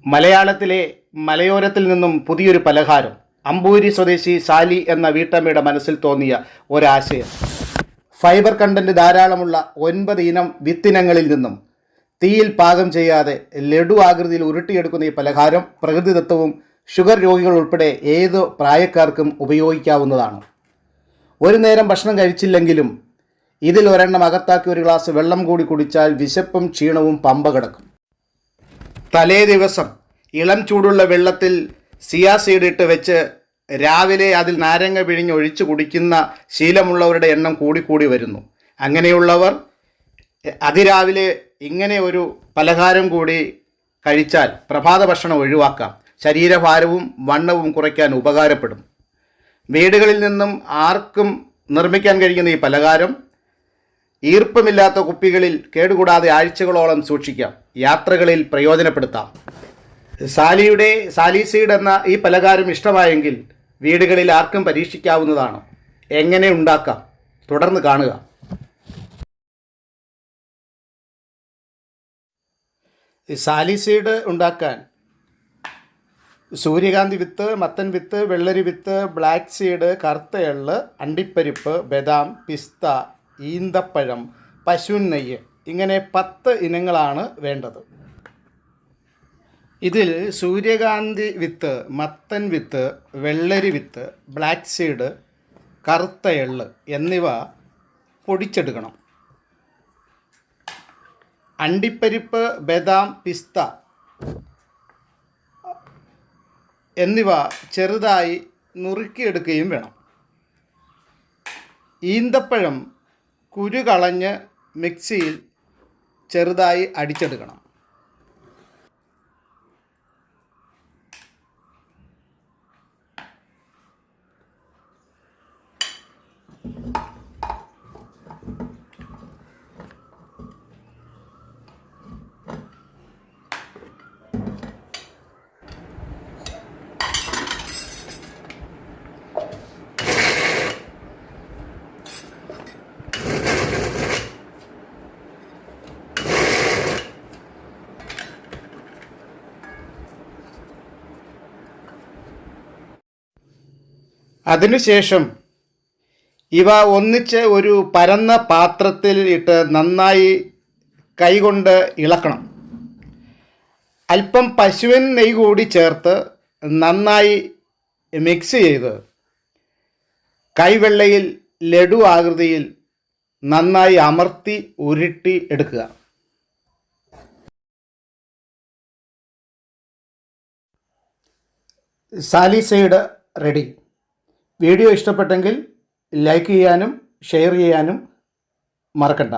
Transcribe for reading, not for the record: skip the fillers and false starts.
മലയാളത്തിലെ മലയോരത്തിൽ നിന്നും പുതിയൊരു പലഹാരം. അമ്പൂരി സ്വദേശി സാലി എന്ന വീട്ടമ്മയുടെ മനസ്സിൽ തോന്നിയ ഒരാശയം. ഫൈബർ കണ്ടന്റ് ധാരാളമുള്ള 9 ഇനം വിത്തിനങ്ങളിൽ നിന്നും തീയിൽ പാകം ചെയ്യാതെ ലഡു ആകൃതിയിൽ ഉരുട്ടിയെടുക്കുന്ന ഈ പലഹാരം പ്രകൃതിദത്തവും ഷുഗർ രോഗികൾ ഉൾപ്പെടെ ഏത് പ്രായക്കാർക്കും ഉപയോഗിക്കാവുന്നതാണ്. ഒരു നേരം ഭക്ഷണം കഴിച്ചില്ലെങ്കിലും ഇതിൽ ഒരെണ്ണം അകത്താക്കി ഒരു ഗ്ലാസ് വെള്ളം കൂടി കുടിച്ചാൽ വിശപ്പും ക്ഷീണവും പമ്പ കിടക്കും. തലേ ദിവസം ഇളം ചൂടുള്ള വെള്ളത്തിൽ സിയാ സീഡ് ഇട്ട് വെച്ച് രാവിലെ അതിൽ നാരങ്ങ പിഴിഞ്ഞ് ഒഴിച്ച് കുടിക്കുന്ന ശീലമുള്ളവരുടെ എണ്ണം കൂടിക്കൂടി വരുന്നു. അങ്ങനെയുള്ളവർ അതിരാവിലെ ഇങ്ങനെ ഒരു പലഹാരം കൂടി കഴിച്ചാൽ പ്രഭാത ഭക്ഷണം ഒഴിവാക്കാം. ശരീരഭാരവും വണ്ണവും കുറയ്ക്കാൻ ഉപകാരപ്പെടും. വീടുകളിൽ നിന്നും ആർക്കും നിർമ്മിക്കാൻ കഴിയുന്ന ഈ പലഹാരം ഈർപ്പമില്ലാത്ത കുപ്പികളിൽ കേടുകൂടാതെ ആഴ്ചകളോളം സൂക്ഷിക്കാം. യാത്രകളിൽ പ്രയോജനപ്പെടുത്താം. സാലി സീഡ് എന്ന ഈ പലഹാരം ഇഷ്ടമായെങ്കിൽ വീടുകളിൽ ആർക്കും പരീക്ഷിക്കാവുന്നതാണ്. എങ്ങനെ ഉണ്ടാക്കാം തുടർന്ന് കാണുക. സാലി സീഡ് ഉണ്ടാക്കാൻ സൂര്യകാന്തി വിത്ത്, മത്തൻ വിത്ത്, വെള്ളരി വിത്ത്, ബ്ലാക്ക് സീഡ്, കറുത്ത എള്ള്, അണ്ടിപ്പരിപ്പ്, ബദാം, പിസ്ത, ഈന്തപ്പഴം, പശുവിൻ നെയ്യ് ഇങ്ങനെ 10 ഇനങ്ങളാണ് വേണ്ടത്. ഇതിൽ സൂര്യകാന്തി വിത്ത്, മത്തൻ വിത്ത്, വെള്ളരി വിത്ത്, ബ്ലാക്ക് സീഡ്, കറുത്ത എള്ള് എന്നിവ പൊടിച്ചെടുക്കണം. അണ്ടിപ്പരിപ്പ്, ബദാം, പിസ്ത എന്നിവ ചെറുതായി നുറുക്കിയെടുക്കുകയും വേണം. ഈന്തപ്പഴം കുരു കളഞ്ഞ് മിക്സിയിൽ ചെറുതായി അടിച്ചെടുക്കണം. അതിനുശേഷം ഇവ ഒന്നിച്ച് ഒരു പരന്ന പാത്രത്തിൽ ഇട്ട് നന്നായി കൈകൊണ്ട് ഇളക്കണം. അല്പം പശുവിൻ നെയ്യ് കൂടി ചേർത്ത് നന്നായി മിക്സ് ചെയ്ത് കൈവെള്ളയിൽ ലഡു ആകൃതിയിൽ നന്നായി അമർത്തി ഉരുട്ടി എടുക്കുക. സാലി സീഡ് റെഡി. വീഡിയോ ഇഷ്ടപ്പെട്ടെങ്കിൽ ലൈക്ക് ചെയ്യാനും ഷെയർ ചെയ്യാനും മറക്കണ്ട.